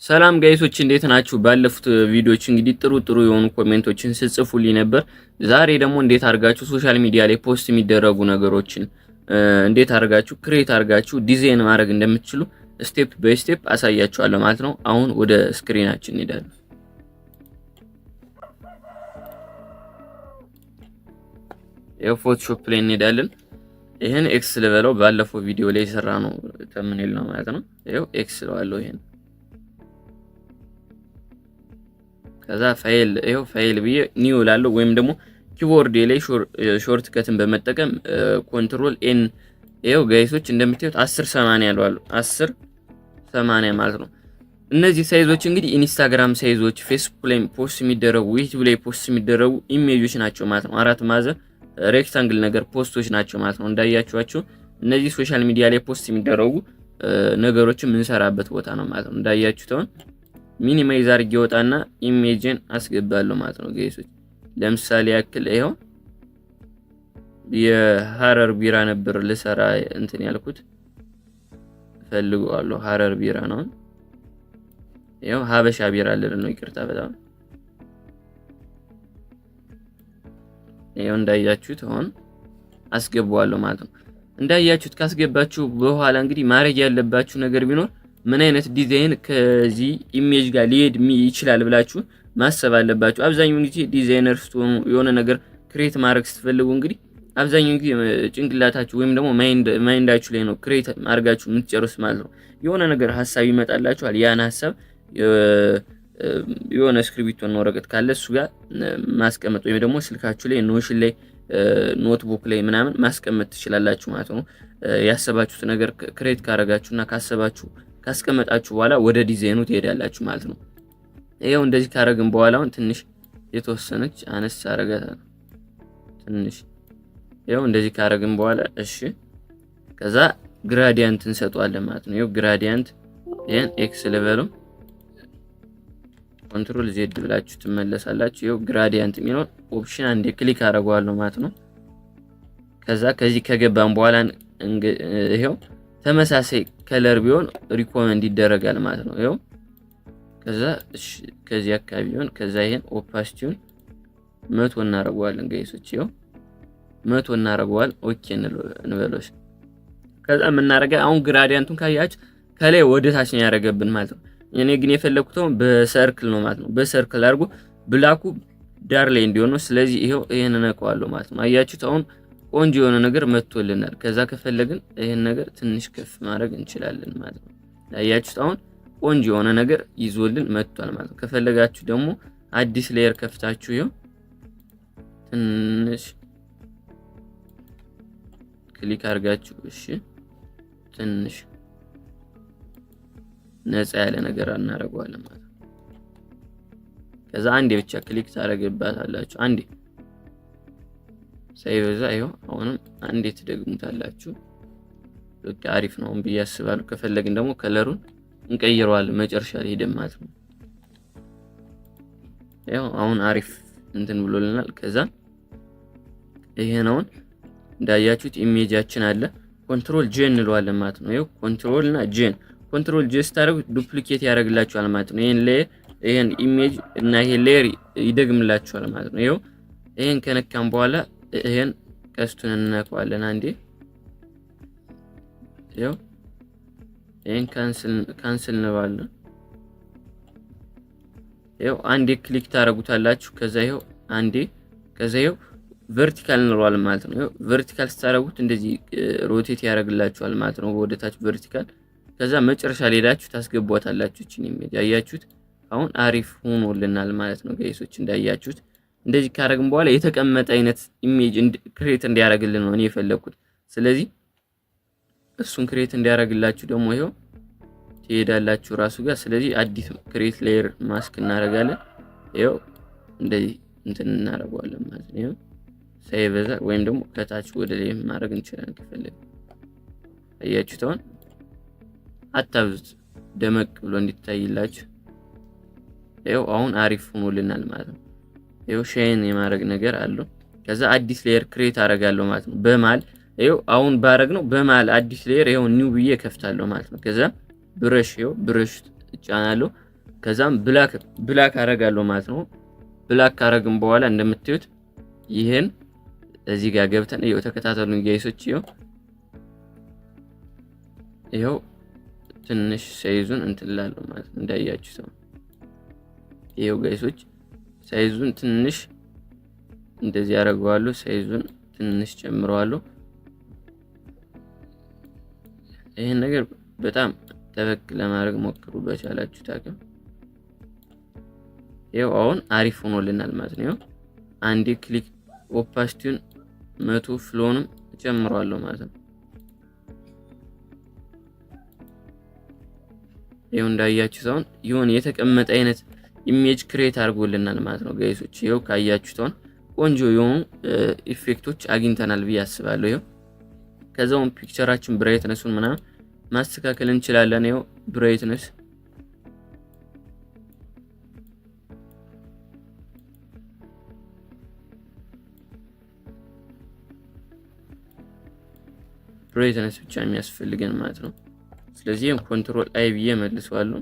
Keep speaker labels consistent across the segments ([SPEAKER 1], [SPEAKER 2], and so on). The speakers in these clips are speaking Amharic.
[SPEAKER 1] ሰላም ጋይሶች እንዴት ናችሁ? ባለፉት ቪዲዮዎች እንግዲህ ጥሩ የሆኑ ኮሜንቶችን ስጽፉልኝ ነበር። ዛሬ ደግሞ እንዴት አድርጋችሁ ሶሻል ሚዲያ ላይ ፖስት የሚደረጉ ነገሮችን እንዴት አድርጋችሁ ክሬት አድርጋችሁ ዲዛይን ማድረግ እንደምትችሉ ስቴፕ ባይ ስቴፕ አሳያችኋለሁ ማለት ነው። አሁን ወደ ስክሪናችን እንሄዳለን። ያው ፎቶሾፕ ላይ እንሄዳለን። ይሄን ኤክስ ልበለው፣ ባለፈው ቪዲዮ ላይ የሰራ ነው ተምኔል ነው ማለት ነው። ያው ኤክስ ለዋለው ይሄን ከዛ ፋይል ብዬ ኒው ላለው ወይም ደግሞ ኪቦርድ ላይ ሾርት ከትን በመጠቀም ኮንትሮል ኤን ይሄው ጋይሶች እንደምታዩት 1080 ያለው አሉ 1080 ማለት ነው። እነዚህ ሳይዞች እንግዲህ ኢንስታግራም ሳይዞች፣ ፌስቡክ ላይ ፖስት የሚደረጉ ዩቲዩብ ላይ ፖስት የሚደረጉ ኢሜጆች ናቸው ማለት ነው። አራት ማዕዘን ሬክታንግል ነገር ፖስቶች ናቸው ማለት ነው። እንዳያችኋቸው እነዚህ ሶሻል ሚዲያ ላይ ፖስት የሚደረጉ ነገሮችን የምንሰራበት ቦታ ነው ማለት ነው። እንዳያችሁት አሁን ሚኒማይዝ አድርጌ ወጣና ኢሜጅን አስገባለሁ ማለት ነው ጋይሶች። ለምሳሌ ያክል ይሄው የሐረር ቢራ ነበር ለሰራ እንትን ያልኩት ፈልገዋለሁ። ሐረር ቢራ ነው። ይሄው ሀበሻ ቢራ አለ ነው። ይቅርታ በጣም ይሄው እንዳያችሁት አሁን አስገባዋለሁ ማለት ነው። እንዳያችሁት ካስገባችሁ በኋላ እንግዲህ ማድረግ ያለባችሁ ነገር ቢኖር ምን አይነት ዲዛይን ከዚህ ኢሜጅ ጋር ሊሄድ ይችላል ብላችሁ ማሰብ አለባችሁ። አብዛኛው ጊዜ ዲዛይነር ስትሆኑ የሆነ ነገር ክሬት ማድረግ ስትፈልጉ እንግዲህ አብዛኛው ጊዜ ጭንቅላታችሁ ወይም ደግሞ ማይንዳችሁ ላይ ነው ክሬት አድርጋችሁ የምትጨርሱ ማለት ነው። የሆነ ነገር ሐሳብ ይመጣላችኋል። ያን ሐሳብ የሆነ ስክሪፕት እና ወረቀት ካለ እሱ ጋር ማስቀመጥ ወይም ደግሞ ስልካችሁ ላይ ኖሽን ላይ ኖትቡክ ላይ ምናምን ማስቀመጥ ትችላላችሁ ማለት ነው። ያሰባችሁት ነገር ክሬት ካረጋችሁና ካስቀመጣችሁ በኋላ ወደ ዲዛይኑ ትሄዳላችሁ ማለት ነው። ይሄው እንደዚህ ካረግን በኋላ አሁን ትንሽ የተወሰነች አነስ አረጋታ ትንሽ ይሄው እንደዚህ ካረግን በኋላ እሺ፣ ከዛ ግራዲያንት እንሰጠዋለን ማለት ነው። ይሄው ግራዲያንት ይሄን ኤክስ ሌቨሉ ኮንትሮል ዜድ ብላችሁ ትመለሳላችሁ። ይሄው ግራዲያንት የሚለው ኦፕሽን አንዴ ክሊክ አረጋዋለሁ ማለት ነው። ከዛ ከዚህ ከገባን በኋላ ይሄው ተመሳሳይ ከለር ቢሆን ሪኮመንድ ይደረጋል ማለት ነው። ይሄው ከዛ ከዚህ አካባቢ ቢሆን ከዛ ይሄን ኦፓሲቲውን 100 እናረጋዋለን ጋይሶች። ይሄው 100 እናረጋዋለን። ኦኬ እንበሎሽ። ከዛ የምናረጋው አሁን ግራዲያንቱን ካያችሁ ከላይ ወደ ታች ነው ያረገብን ማለት ነው። እኔ ግን የፈለኩት በሰርክል ነው ማለት ነው። በሰርክል አድርጎ ብላኩ ዳር ላይ እንዲሆን ነው። ስለዚህ ይሄው ይሄን ነቀዋለሁ ማለት ነው። አያችሁት አሁን ቆንጆ የሆነ ነገር መጥቶልናል። ከዛ ከፈለግን ይሄን ነገር ትንሽ ከፍ ማድረግ እንችላለን ማለት ነው። አያችሁት አሁን ቆንጆ የሆነ ነገር ይዞልን መጥቷል ማለት ነው። ከፈለጋችሁ ደግሞ አዲስ ሌየር ከፍታችሁ ይሄው ትንሽ ክሊክ አድርጋችሁ እሺ፣ ትንሽ ነፃ ያለ ነገር እናደርገዋለን ማለት ነው። ከዛ አንዴ ብቻ ክሊክ ታደርጉባታላችሁ አንዴ ሳይበዛ ይሄው አሁንም አንዴ ትደግሙታላችሁ። በቃ አሪፍ ነው ብዬ አስባለሁ። ከፈለግን ደግሞ ከለሩን እንቀይረዋለን መጨረሻ ላይ ሄደን ማለት ነው። ይሄው አሁን አሪፍ እንትን ብሎልናል። ከዛ ይሄን አሁን እንዳያችሁት ኢሜጃችን አለ። ኮንትሮል ጄ እንለዋለን ማለት ነው። ይሄው ኮንትሮል እና ጄ ኮንትሮል ጄ ስታደርጉ ዱፕሊኬት ያደርግላችኋል ማለት ነው። ይሄን ኢሜጅ እና ይሄ ሌየር ይደግምላችኋል ማለት ነው። ይሄው ይሄን ከነካም በኋላ ይሄን ቀስቱን እንነካዋለን አንዴ። ይሄው ይሄን ካንስል እንባለን። ይሄው አንዴ ክሊክ ታረጉታላችሁ። ከዛ ይሄው አንዴ ከዛ ይሄው ቨርቲካል እንለዋለን ማለት ነው። ይሄው ቨርቲካል ስታረጉት እንደዚህ ሮቴት ያደርግላችኋል ማለት ነው ወደ ታች ቨርቲካል። ከዛ መጨረሻ ላይ ሄዳችሁ ታስገቧታላችሁ እቺን ኢሜጅ። አያችሁት አሁን አሪፍ ሆኖልናል ማለት ነው ጋይሶች። እንዳያችሁት እንደዚህ ካረግን በኋላ የተቀመጠ አይነት ኢሜጅ ክሬት እንዲያደርግልን ነው እኔ የፈለኩት። ስለዚህ እሱን ክሬት እንዲያደርግላችሁ ደግሞ ይሄው ትሄዳላችሁ ራሱ ጋር። ስለዚህ አዲስ ክሬት ሌየር ማስክ እናደርጋለን። ይሄው እንደዚህ እንትን እናደርገዋለን ማለት ነው። ይሄው ሳይበዛ ወይም ደግሞ ከታች ወደ ላይ ማድረግ እንችላለን ከፈለግን። አያችሁት አሁን አታብዙት፣ ደመቅ ብሎ እንዲታይላችሁ። ይሄው አሁን አሪፍ ሆኖልናል ማለት ነው። ይሄው ሻይን የማድረግ ነገር አለው። ከዛ አዲስ ሌየር ክሬት አደርጋለሁ ማለት ነው በማል ይሄው አሁን ባረግ ነው በማል አዲስ ሌየር ይሄው ኒው ብዬ ከፍታለሁ ማለት ነው። ከዛ ብረሽ ይሄው ብረሽ እጫናለሁ። ከዛም ብላክ አረጋለሁ ማለት ነው። ብላክ ካረግን በኋላ እንደምታዩት ይሄን እዚህ ጋር ገብተን ይሄው ተከታተሉን ጋይሶች። ይሄው ትንሽ ሳይዙን እንትላለው ማለት ነው እንዳያችሁ ሰው። ይሄው ጋይሶች ሳይዙን ትንሽ እንደዚህ አረጋዋለሁ። ሳይዙን ትንሽ ጨምረዋለሁ። ይሄን ነገር በጣም ጠበቅ ለማድረግ ሞክሩ በቻላችሁ ታቅም። ይሄው አሁን አሪፍ ሆኖልናል ማለት ነው። አንዴ ክሊክ ኦፓሲቲውን 100 ፍሎንም ጨምረዋለሁ ማለት ነው። ይሄው እንዳያችሁት አሁን የሆነ የተቀመጠ አይነት ኢሜጅ ክሬት አድርጎልናል ማለት ነው ጋይሶች። ይሄው ካያችሁት አሁን ቆንጆ የሆኑ ኢፌክቶች አግኝተናል ብዬ አስባለሁ። ይሄው ከዛውን ፒክቸራችን ብራይትነሱን ምናምን ማስተካከል እንችላለን። ይሄው ብራይትነስ ብቻ የሚያስፈልገን ማለት ነው። ስለዚህ ኮንትሮል አይ ብዬ መልሰዋለሁ።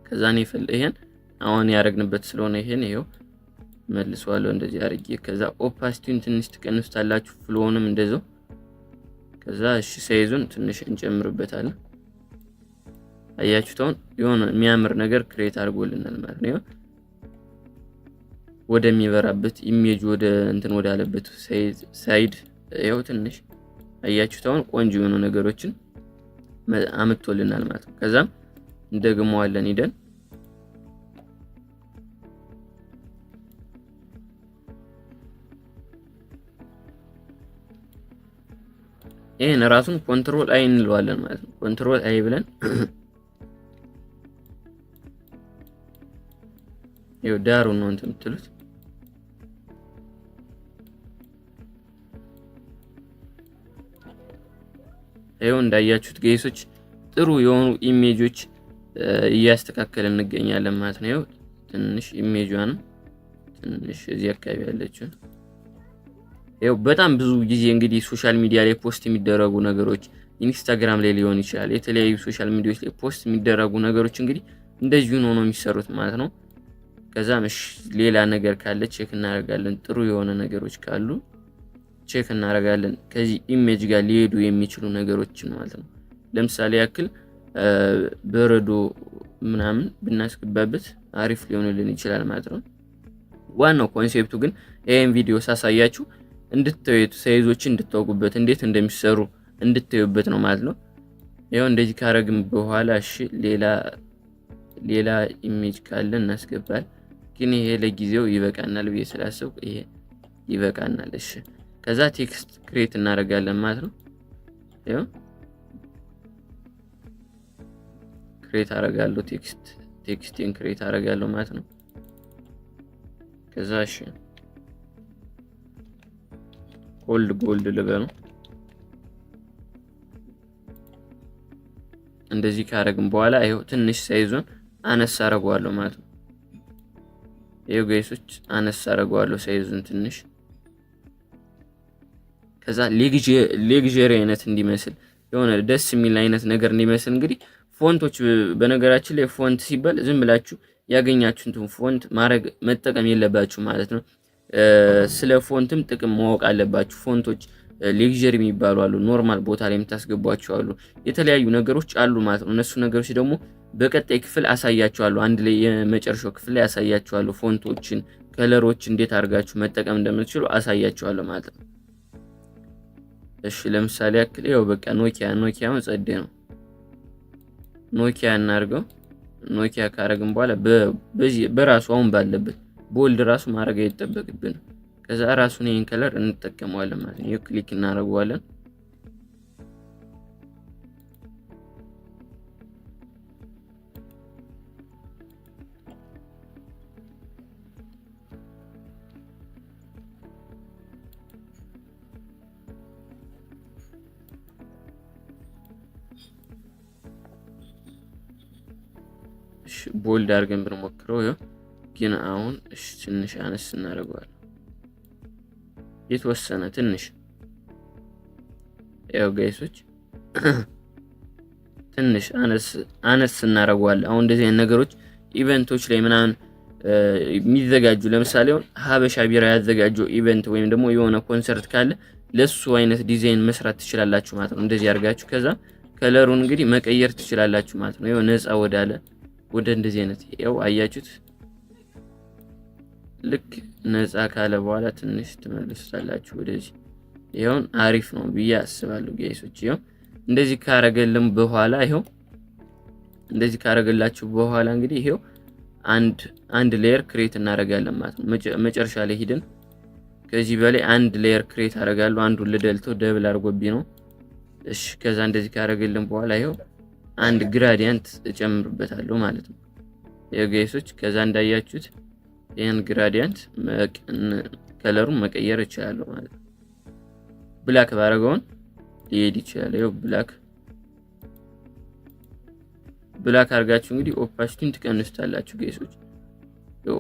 [SPEAKER 1] ከዛ ነው ይሄን አሁን ያረግንበት ስለሆነ ይሄው መልሰዋለሁ እንደዚህ አርጌ። ከዛ ኦፓሲቲውን ትንሽ ትቀንሱታላችሁ፣ ፍሎውንም እንደዛው። ከዛ እሺ ሳይዙን ትንሽ እንጨምርበታለን። አያችሁት አሁን የሆነ የሚያምር ነገር ክሬት አድርጎልናል ማለት ነው። ወደሚበራበት ኢሜጅ ወደ እንትን ወደ አለበት ሳይድ ይሄው ትንሽ አያችሁት አሁን ቆንጆ የሆኑ ነገሮችን አመጥቶልናል ማለት ነው። ከዛም እንደግመዋለን ሄደን ይሄን ራሱን ኮንትሮል አይ እንለዋለን ማለት ነው። ኮንትሮል አይ ብለን ይኸው ዳሩን ነው እንትን የምትሉት። ይኸው እንዳያችሁት ጋይሶች ጥሩ የሆኑ ኢሜጆች እያስተካከልን እንገኛለን ማለት ነው። ይኸው ትንሽ ኢሜጇን ትንሽ እዚህ አካባቢ ያለችው ይኸው በጣም ብዙ ጊዜ እንግዲህ ሶሻል ሚዲያ ላይ ፖስት የሚደረጉ ነገሮች ኢንስታግራም ላይ ሊሆን ይችላል፣ የተለያዩ ሶሻል ሚዲያዎች ላይ ፖስት የሚደረጉ ነገሮች እንግዲህ እንደዚህ ነው የሚሰሩት ማለት ነው። ከዛም ሌላ ነገር ካለ ቼክ እናደርጋለን። ጥሩ የሆነ ነገሮች ካሉ ቼክ እናደርጋለን። ከዚህ ኢሜጅ ጋር ሊሄዱ የሚችሉ ነገሮችን ማለት ነው። ለምሳሌ ያክል በረዶ ምናምን ብናስገባበት አሪፍ ሊሆንልን ይችላል ማለት ነው። ዋናው ኮንሴፕቱ ግን ይሄን ቪዲዮ ሳሳያችሁ እንድታዩት ሳይዞችን እንድታውቁበት እንዴት እንደሚሰሩ እንድታዩበት ነው ማለት ነው። ያው እንደዚህ ካረግም በኋላ እሺ ሌላ ኢሜጅ ካለ እናስገባል። ግን ይሄ ለጊዜው ይበቃናል ብዬ ስላሰብኩ ይሄ ይበቃናል። እሺ ከዛ ቴክስት ክሬት እናደርጋለን ማለት ነው። ያው ክሬት አደርጋለሁ ቴክስቴን ክሬት አደርጋለሁ ማለት ነው። ከዛ እሺ ጎልድ ልበለው። እንደዚህ ካረግን በኋላ ይሄው ትንሽ ሳይዙን አነስ አደርገዋለሁ ማለት ነው። ይሄው ጋይሶች አነስ አደርገዋለሁ ሳይዙን ትንሽ። ከዛ ሌግዠሪ አይነት እንዲመስል የሆነ ደስ የሚል አይነት ነገር እንዲመስል እንግዲህ ፎንቶች በነገራችን ላይ ፎንት ሲባል ዝም ብላችሁ ያገኛችሁትን ፎንት መጠቀም የለባችሁ ማለት ነው። ስለ ፎንትም ጥቅም ማወቅ አለባችሁ። ፎንቶች ሌግዠሪ የሚባሉ አሉ፣ ኖርማል ቦታ ላይ የምታስገቧቸው አሉ፣ የተለያዩ ነገሮች አሉ ማለት ነው። እነሱ ነገሮች ደግሞ በቀጣይ ክፍል አሳያችኋለሁ። አንድ ላይ የመጨረሻው ክፍል ላይ አሳያችኋለሁ። ፎንቶችን፣ ከለሮች እንዴት አድርጋችሁ መጠቀም እንደምትችሉ አሳያችኋለሁ ማለት ነው። እሺ ለምሳሌ ያክል ይኸው በቃ ኖኪያውን ጸዴ ነው። ኖኪያ እናድርገው። ኖኪያ ካረግን በኋላ በራሱ አሁን ባለበት ቦልድ ራሱ ማድረግ አይጠበቅብን። ከዛ ራሱን ይሄን ከለር እንጠቀመዋለን ማለት ነው። ክሊክ እናደርገዋለን። ቦልድ አድርገን ብንሞክረው ይኸው ግን አሁን ትንሽ አነስ እናደርገዋለን። የተወሰነ ትንሽ ያው ጋይሶች ትንሽ አነስ እናደርገዋለን። አሁን እንደዚህ አይነት ነገሮች ኢቨንቶች ላይ ምናምን የሚዘጋጁ ለምሳሌ ሀበሻ ቢራ ያዘጋጀው ኢቨንት ወይም ደግሞ የሆነ ኮንሰርት ካለ ለሱ አይነት ዲዛይን መስራት ትችላላችሁ ማለት ነው። እንደዚህ አድርጋችሁ ከዛ ከለሩን እንግዲህ መቀየር ትችላላችሁ ማለት ነው። ይኸው ነፃ ወደ እንደዚህ አይነት ይኸው አያችሁት። ልክ ነፃ ካለ በኋላ ትንሽ ትመልሱታላችሁ ወደዚህ። ይኸው አሪፍ ነው ብዬ አስባለሁ ጋይሶች። ይኸው እንደዚህ ካረገልን በኋላ ይኸው እንደዚህ ካረገላችሁ በኋላ እንግዲህ ይኸው አንድ ሌየር ክሬት እናደርጋለን ማለት ነው። መጨረሻ ላይ ሄደን ከዚህ በላይ አንድ ሌየር ክሬት አደርጋለሁ። አንዱን ልደልተው ደብል አድርጎብኝ ነው። እሺ ከዛ እንደዚህ ካረገልን በኋላ ይኸው አንድ ግራዲያንት እጨምርበታለሁ ማለት ነው የጋይሶች። ከዛ እንዳያችሁት ይሄን ግራዲያንት ከለሩን መቀየር እችላለሁ ማለት ነው። ብላክ ባረገውን ሊሄድ ይችላል። ይኸው ብላክ አድርጋችሁ እንግዲህ ኦፓሲቲን ትቀንሱታላችሁ ጋይሶች።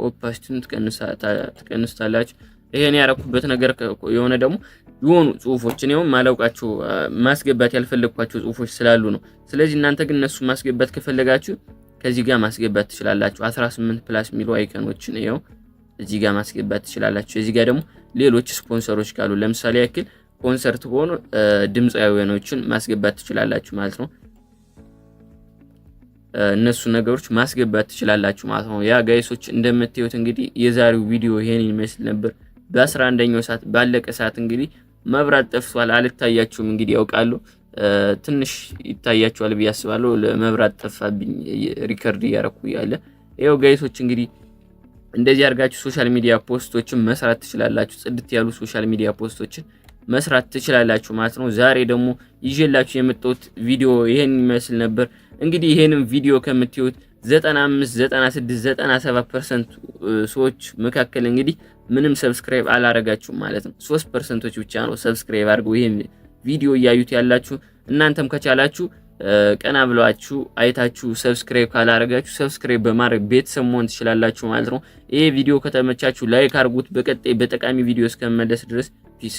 [SPEAKER 1] ኦፓሲቲን ትቀንሱታላችሁ። ይሄን ያረኩበት ነገር የሆነ ደግሞ የሆኑ ጽሁፎችን ነው ማላውቃቸው ማስገባት ያልፈለግኳቸው ጽሁፎች ስላሉ ነው። ስለዚህ እናንተ ግን እነሱ ማስገባት ከፈለጋችሁ ከዚህ ጋር ማስገባት ትችላላችሁ። 18 ፕላስ ሚሉ አይከኖችን ነው እዚህ ጋር ማስገባት ትችላላችሁ። እዚህ ጋር ደግሞ ሌሎች ስፖንሰሮች ካሉ ለምሳሌ ያክል ኮንሰርት ሆኖ ድምጻዊያኖችን ማስገባት ትችላላችሁ ማለት ነው። እነሱ ነገሮች ማስገባት ትችላላችሁ ማለት ነው። ያ ጋይሶች እንደምታዩት እንግዲህ የዛሬው ቪዲዮ ይሄን ይመስል ነበር። በ11ኛው ሰዓት ባለቀ ሰዓት እንግዲህ መብራት ጠፍቷል። አልታያችሁም እንግዲህ ያውቃሉ። ትንሽ ይታያችኋል ብዬ አስባለሁ። ለመብራት ጠፋብኝ ሪከርድ እያረኩ ያለ ይሄው ጋይሶች እንግዲህ እንደዚህ አድርጋችሁ ሶሻል ሚዲያ ፖስቶችን መስራት ትችላላችሁ። ጽድት ያሉ ሶሻል ሚዲያ ፖስቶችን መስራት ትችላላችሁ ማለት ነው። ዛሬ ደግሞ ይዤላችሁ የመጣሁት ቪዲዮ ይሄን ይመስል ነበር። እንግዲህ ይሄንን ቪዲዮ ከምትዩት 95 96 97% ሰዎች መካከል እንግዲህ ምንም ሰብስክራይብ አላረጋችሁም ማለት ነው። 3%ቶች ብቻ ነው ሰብስክራይብ አድርገው ይሄን ቪዲዮ እያዩት ያላችሁ። እናንተም ከቻላችሁ ቀና ብላችሁ አይታችሁ ሰብስክራይብ ካላረጋችሁ ሰብስክራይብ በማድረግ ቤተሰብ መሆን ትችላላችሁ ማለት ነው። ይሄ ቪዲዮ ከተመቻችሁ ላይክ አድርጉት። በቀጣይ በጠቃሚ ቪዲዮ እስከመለስ ድረስ ፒስ